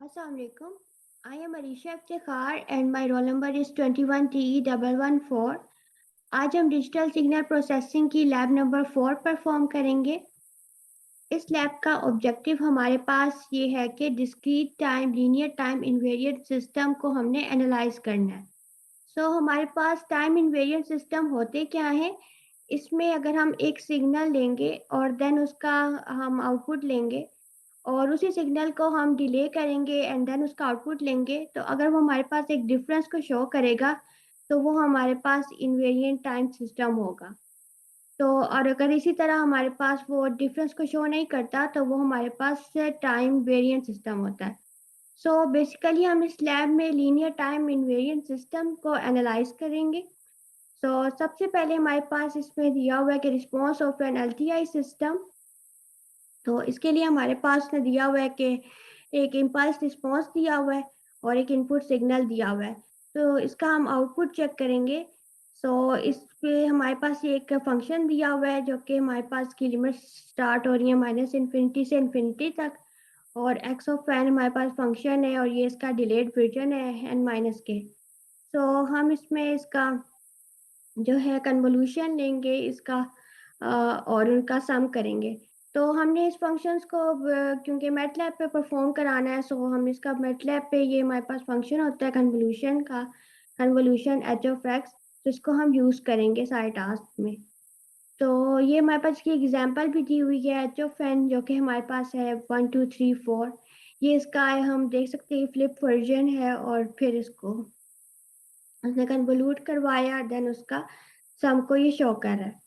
Assalamu alaikum. I am Arisha Iftikhar and my roll number is 21TE114. आज हम digital signal processing की lab number 4 perform करेंगे। इस lab का objective हमारे पास ये है कि discrete time linear time invariant system को हमने एनालाइज करना है। हमारे पास टाइम इन्वेरिएंट सिस्टम होते क्या हैं? इसमें अगर हम एक सिग्नल लेंगे और देन उसका हम आउटपुट लेंगे और उसी सिग्नल को हम डिले करेंगे एंड देन उसका आउटपुट लेंगे, तो अगर वो हमारे पास एक डिफरेंस को शो करेगा तो वो हमारे पास इन्वेरिएंट टाइम सिस्टम होगा। तो और अगर इसी तरह हमारे पास वो डिफरेंस को शो नहीं करता तो वो हमारे पास टाइम वेरिएंट सिस्टम होता है। बेसिकली हम इस लैब में लीनियर टाइम इन्वेरिएंट सिस्टम को एनालाइज करेंगे। सबसे पहले हमारे पास इसमें दिया हुआ है कि response of an LTI system. तो इसके लिए हमारे पास ने दिया हुआ है कि एक इम्पल्स रिस्पॉन्स दिया हुआ है और एक इनपुट सिग्नल दिया हुआ है। तो इसका हम आउटपुट चेक करेंगे। इस पे हमारे पास ये एक फंक्शन दिया हुआ है जो कि हमारे पास की लिमिट स्टार्ट हो रही है -इन्फिनिटी से इन्फिनिटी तक, और एक्स ऑफ एन हमारे पास फंक्शन है और ये इसका डिलेड वर्जन है एन माइनस के। हम इसमें इसका जो है कन्वोल्यूशन लेंगे इसका और उनका सम करेंगे। तो हमने इस फंक्शंस को क्योंकि मैटलैब पे परफॉर्म कराना है, हम इसका मैटलैब पे ये हमारे पास फंक्शन होता है कन्वोल्यूशन का, कन्वोल्यूशन एच ऑफ एक्स। तो इसको हम यूज़ करेंगे सारे टास्क में। तो ये हमारे पास की एग्जांपल भी दी हुई है एच ऑफ एन, जो कि हमारे पास है 1 2 3 4। ये इसका हम देख सकते हैं फ्लिप वर्जन है, और फिर इसको उसने कन्वोल्यूट करवाया, देन उसका सम को ये शो कर रहा है।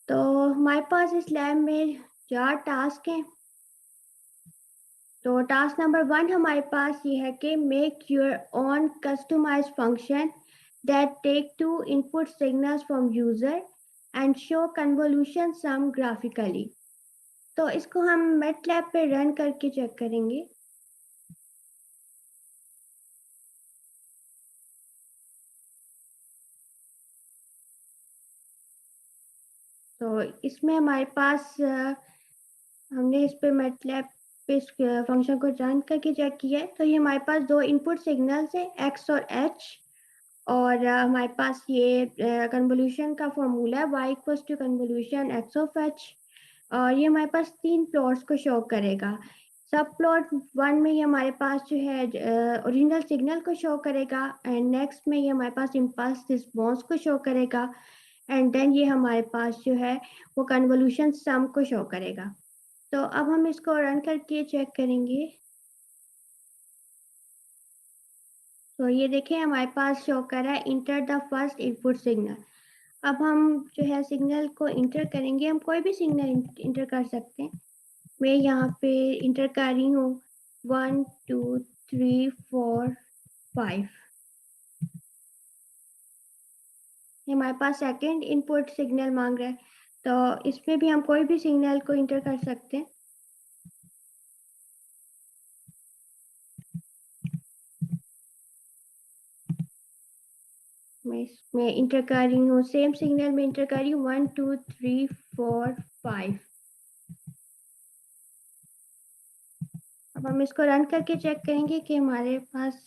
तो हमारे पास इस लैब में 4 टास्क हैं। तो टास्क नंबर 1 हमारे पास ये है कि make your own customised function that take 2 input signals from user and show convolution sum graphically. तो इसको हम मैटलैब पे रन करके चेक करेंगे। तो इसमें हमारे पास हमने इस पे मैटलैब पे इस फंक्शन को रन करके चेक किया है। तो ये हमारे पास 2 इनपुट सिग्नल्स है एक्स और एच, और हमारे पास ये कन्वोल्यूशन का फॉर्मूला है y equals to convolution x of h. और ये हमारे पास 3 प्लॉट्स को शो करेगा। सब प्लॉट 1 में ये हमारे पास जो है ओरिजिनल सिग्नल को शो करेगा, एंड नेक्स्ट में ये हमारे पास इम्पल्स रिस्पॉन्स को शो करेगा, एंड देन ये हमारे पास जो है वो कन्वोल्यूशन सम को शो करेगा। तो अब हम इसको रन करके चेक करेंगे। तो ये देखें हमारे पास शो कर रहा है enter the first input signal. अब हम जो है सिग्नल को इंटर करेंगे, हम कोई भी सिग्नल इंटर कर सकते हैं। मैं यहाँ पे इंटर कर रही हूँ 1 2 3 4 5। ये हमारे पास सेकेंड इनपुट सिग्नल मांग रहा है, तो इसमें भी हम कोई भी सिग्नल को इंटर कर सकते हैं। मैं इसमें इंटर कर रही हूँ, सेम सिग्नल में इंटर कर रही हूँ 1 2 3 4 5। अब हम इसको रन करके चेक करेंगे कि हमारे पास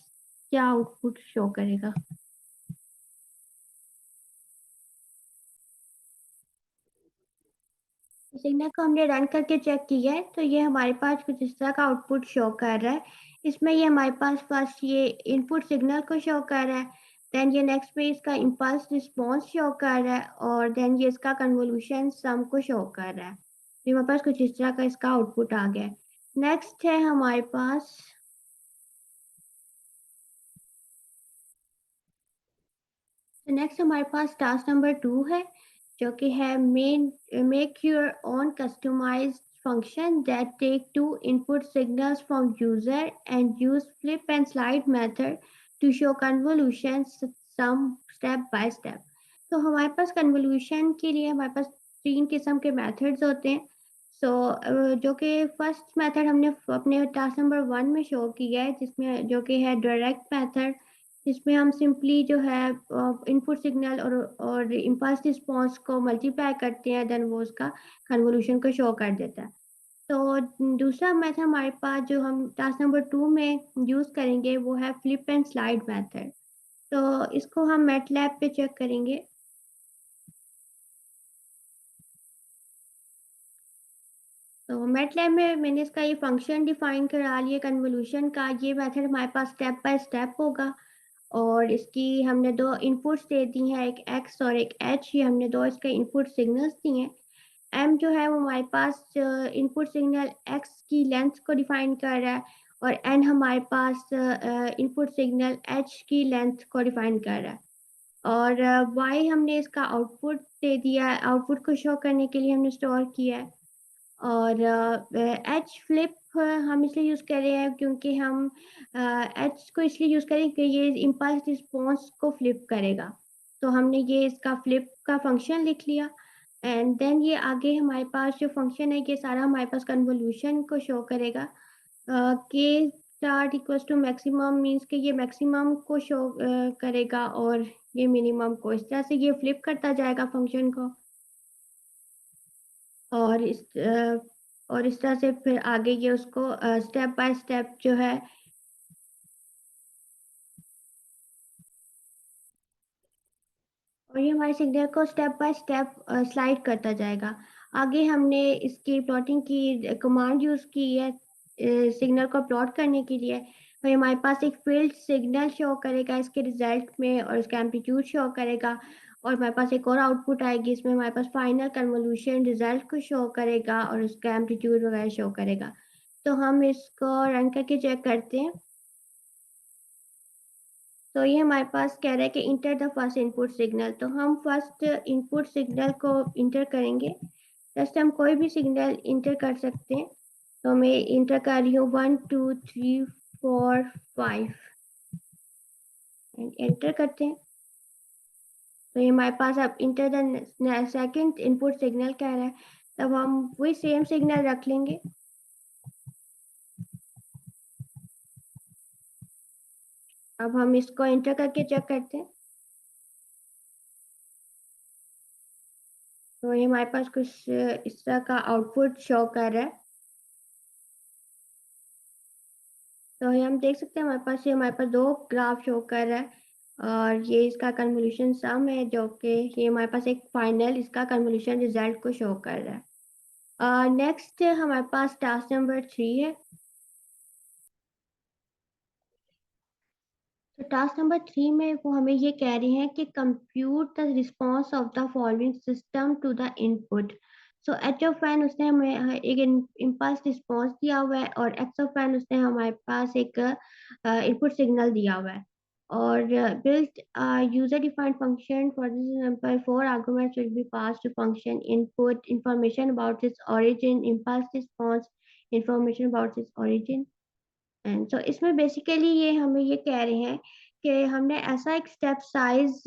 क्या आउटपुट शो करेगा। सिग्नल को हमने रन करके चेक किया है, तो ये हमारे पास कुछ इस तरह का आउटपुट शो कर रहा है। इसमें ये हमारे पास फर्स्ट ये इनपुट सिग्नल को शो कर रहा है, देन ये नेक्स्ट पे इसका इम्पल्स रिस्पॉन्स शो कर रहा है, और देन ये इसका कन्वोल्यूशन सम को शो कर रहा है। तो हमारे पास कुछ इस तरह का इसका आउटपुट आ गया है। नेक्स्ट है हमारे पास, नेक्स्ट हमारे पास टास्क नंबर 2 है, जो कि है make your own customised function that take two input signals from user and use flip and slide method to show convolutions some step by step। तो हमारे पास कन्वोल्यूशन के लिए हमारे पास 3 किस्म के मेथड्स होते हैं। जो कि फर्स्ट मेथड हमने अपने टास्क नंबर 1 में शो किया है, जिसमें जो कि है डायरेक्ट मेथड, जिसमें हम सिंपली जो है इनपुट सिग्नल और इम्पल्स रिस्पॉन्स को मल्टीप्लाई करते हैं, देन वो उसका कन्वोल्यूशन को शो कर देता है। तो दूसरा मेथड हमारे पास जो हम टास्क नंबर 2 में यूज़ करेंगे वो है फ्लिप एंड स्लाइड मेथड। तो इसको हम मैटलैब पे चेक करेंगे। तो मैटलैब में मैंने इसका ये फंक्शन डिफाइन करा लिया कन्वोल्यूशन का। ये मेथड हमारे पास स्टेप बाय स्टेप होगा और इसकी हमने दो इनपुट्स दे दी हैं, एक एक्स और एक एच। ये हमने दो इसके इनपुट सिग्नल्स दिए हैं। एम जो है वो हमारे पास इनपुट सिग्नल एक्स की लेंथ को डिफाइन कर रहा है और एन हमारे पास इनपुट सिग्नल एच की लेंथ को डिफाइन कर रहा है। और वाई हमने इसका आउटपुट दे दिया है, आउटपुट को शो करने के लिए हमने स्टोर किया है। और एच फ्लिप हम इसलिए यूज़ कर रहे हैं क्योंकि हम एच को इसलिए यूज़ करें कि ये इम्पल्स रिस्पॉन्स को फ्लिप करेगा। तो हमने ये इसका फ्लिप का फंक्शन लिख लिया एंड देन ये आगे हमारे पास जो फंक्शन है ये सारा हमारे पास कन्वोल्यूशन को शो करेगा। K start equals to maximum means कि ये मैक्सिमम को शो करेगा और ये मिनिमम को। इस तरह से ये फ्लिप करता जाएगा फंक्शन को और इस तरह से फिर आगे ये उसको स्टेप बाय स्टेप जो है और ये हमारे सिग्नल को स्टेप बाय स्टेप स्लाइड करता जाएगा। आगे हमने इसकी प्लॉटिंग की कमांड यूज़ की है सिग्नल को प्लॉट करने के लिए। और हमारे पास एक फील्ड सिग्नल शो करेगा इसके रिजल्ट में और इसका एम्पलीट्यूड शो करेगा और हमारे पास एक और आउटपुट आएगी इसमें हमारे पास फाइनल कन्वोल्यूशन रिजल्ट को शो करेगा और उसका एम्पलीट्यूड वगैरह शो करेगा। तो हम इसको रन करके चेक करते हैं। तो ये हमारे पास कह रहा है कि enter the first input signal. तो हम फर्स्ट इनपुट सिग्नल को इंटर करेंगे। जस्ट हम कोई भी सिग्नल इंटर कर सकते हैं। तो मैं इंटर कर रही हूँ 1 2 3 4 5 एंटर करते हैं। तो ये हमारे पास अब enter the second input signal कह रहा है। तब हम वही सेम सिग्नल रख लेंगे। अब हम इसको इंटर करके चेक करते हैं। तो ये हमारे पास कुछ इस तरह का आउटपुट शो कर रहा है। तो ये हम देख सकते हैं हमारे पास दो ग्राफ शो कर रहा है और ये इसका कन्वोल्यूशन सम है जो कि ये हमारे पास एक फाइनल इसका कन्वोल्यूशन रिजल्ट को शो कर रहा है। नेक्स्ट हमारे पास टास्क नंबर 3 है। तो टास्क नंबर 3 में वो हमें ये कह रहे हैं कि compute the response of the following system to the input. So h of n उसने हमें एक इम्पल्स रिस्पॉन्स दिया हुआ है और एक्स ऑफ एन उसने हमारे पास एक इनपुट सिग्नल दिया हुआ है और built a user defined function for this example 4 arguments will be passed to function input information about its origin impulse response information about its origin and so इसमें basically ये हमें ये कह रहे हैं कि हमने ऐसा एक स्टेप साइज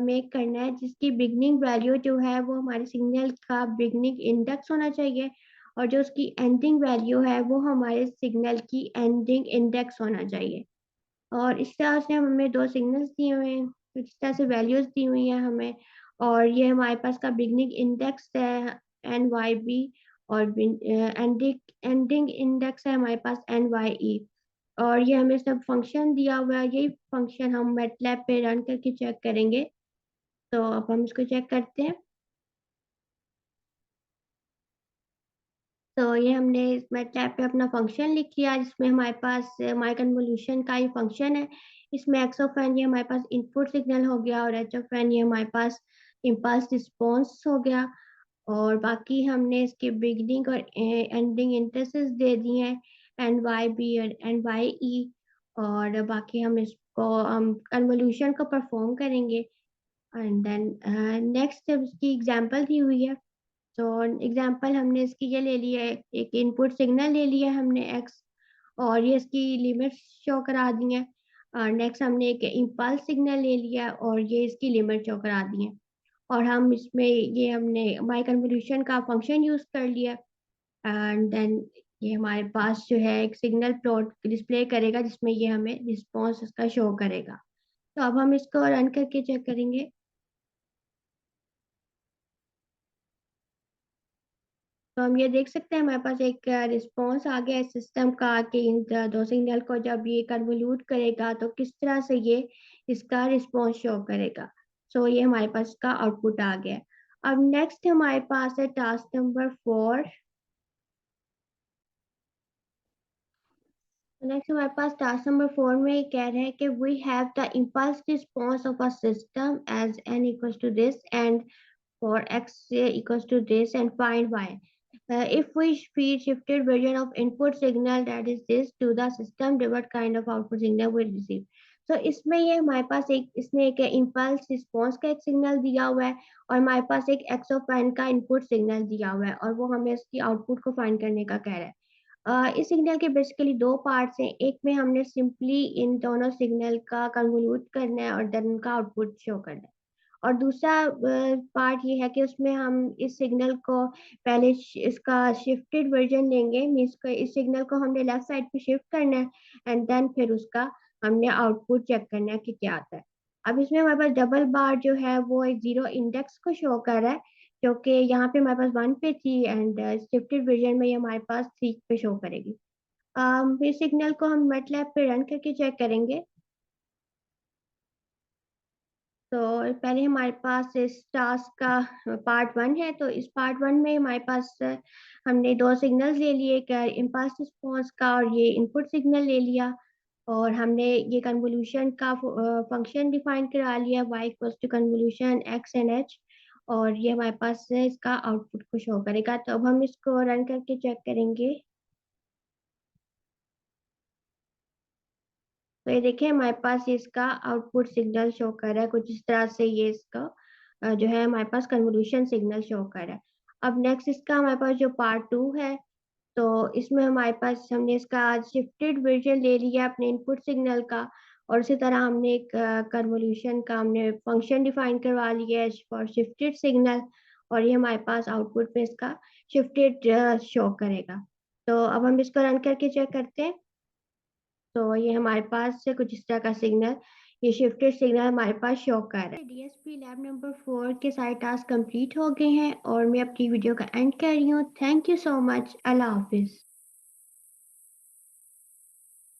मेक करना है जिसकी बिगनिंग वैल्यू जो है वो हमारे सिग्नल का बिगनिंग इंडेक्स होना चाहिए और जो उसकी एंडिंग वैल्यू है वो हमारे सिग्नल की एंडिंग इंडेक्स होना चाहिए। और इस तरह से हमें दो सिग्नल्स दिए हुए हैं कुछ इस तरह से वैल्यूज दी हुई हैं हमें और ये हमारे पास का बिगनिंग इंडेक्स है एन वाई बी और एंडिंग एंडिंग इंडेक्स है हमारे पास एन वाई ई। और ये हमें सब फंक्शन दिया हुआ है यही फंक्शन हम मैटलैब पे रन करके चेक करेंगे। तो अब हम इसको चेक करते हैं। तो ये हमने इस मैटलैब पे अपना फंक्शन लिख लिया जिसमें हमारे पास माई कन्वोल्यूशन का ये फंक्शन है। इसमें एक्स ऑफ एन ये हमारे पास इनपुट सिग्नल हो गया और एच ऑफ एन ये हमारे पास इम्पल्स रिस्पॉन्स हो गया और बाकी हमने इसके बिगनिंग और एंडिंग इंटरसेस दे दिए हैं एन वाई बी और एन वाई ई। और बाकी हम इसको हम कन्वोल्यूशन को परफॉर्म करेंगे एंड देन नेक्स्ट जब इसकी एग्जांपल दी हुई है। तो एग्जांपल हमने इसकी ये ले लिया है एक इनपुट सिग्नल ले लिया है हमने एक्स और ये इसकी लिमिट शो करा दी है। और नेक्स्ट हमने एक इम्पल्स सिग्नल ले लिया और ये इसकी लिमिट शो करा दी है और हम इसमें ये हमने माई कन्वोल्यूशन का फंक्शन यूज कर लिया एंड देन ये हमारे पास जो है एक सिग्नल प्लॉट डिस्प्ले करेगा जिसमें ये हमें रिस्पॉन्स इसका शो करेगा। तो अब हम इसको रन करके चेक करेंगे। तो हम ये देख सकते हैं हमारे पास एक रिस्पॉन्स आ गया है सिस्टम का कि इन दो सिग्नल को जब ये कन्वोल्यूट करेगा तो किस तरह से ये इसका रिस्पॉन्स शो करेगा। सो ये हमारे पास का आउटपुट आ गया है। अब नेक्स्ट हमारे पास है टास्क नंबर 4। नेक्स्ट हमारे पास टास्क नंबर 4 में ये कह रहे हैं कि we have the impulse response of a system as n equals to this and for x equals to this and find y. If we feed shifted version of input signal that is this to the system, then what kind of output signal will receive? तो इसमें ये हमारे पास एक इसने एक impulse response का एक signal दिया हुआ है और हमारे पास एक एक्स ऑफ एन का इनपुट सिग्नल दिया हुआ है और वो हमें इसकी आउटपुट को फाइंड करने का कह रहा है। इस सिग्नल के बेसिकली दो पार्ट्स हैं। एक में हमने सिंपली इन दोनों सिग्नल का कन्वोल्यूट करना है और देन उनका आउटपुट शो करना है। और दूसरा पार्ट ये है कि उसमें हम इस सिग्नल को पहले इसका शिफ्टेड वर्जन लेंगे, मीन्स इस सिग्नल को हमने लेफ्ट साइड पे शिफ्ट करना है एंड देन फिर उसका हमने आउटपुट चेक करना है कि क्या आता है। अब इसमें हमारे पास डबल बार जो है वो एक जीरो इंडेक्स को शो कर रहा है क्योंकि यहाँ पे हमारे पास 1 पे थी एंड शिफ्टेड वर्जन में ये हमारे पास 3 पे शो करेगी। इस सिग्नल को हम मैटलैब पे रन करके चेक करेंगे। तो पहले हमारे पास इस टास्क का पार्ट 1 है। तो इस पार्ट 1 में हमारे पास हमने दो सिग्नल्स ले लिए, एक इम्पल्स रिस्पॉन्स का और ये इनपुट सिग्नल ले लिया और हमने ये कन्वोल्यूशन का फंक्शन डिफाइन करा लिया y equals to convolution x and h और ये हमारे पास इसका आउटपुट को शो करेगा। तो अब हम इसको रन करके चेक करेंगे। तो ये देखिए हमारे पास इसका आउटपुट सिग्नल शो कर रहा है कुछ इस तरह से। ये इसका जो है हमारे पास कन्वोल्यूशन सिग्नल शो कर रहा है। अब नेक्स्ट इसका हमारे पास जो पार्ट 2 है तो इसमें हमारे पास हमने इसका शिफ्टेड वर्जन ले लिया अपने इनपुट सिग्नल का और इसी तरह हमने एक कन्वोल्यूशन का हमने फंक्शन डिफाइन करवा लिया है फॉर शिफ्टेड सिग्नल और ये हमारे पास आउटपुट में इसका शिफ्टेड शो करेगा। तो अब हम इसको रन करके चेक करते हैं। तो ये हमारे पास से कुछ इस तरह का सिग्नल, ये शिफ्टेड सिग्नल हमारे पास शो कर रहा है। डीएसपी लैब नंबर 4 के सारे टास्क कंप्लीट हो गए हैं और मैं अपनी वीडियो का एंड कर रही हूँ। Thank you so much. Allah Hafiz.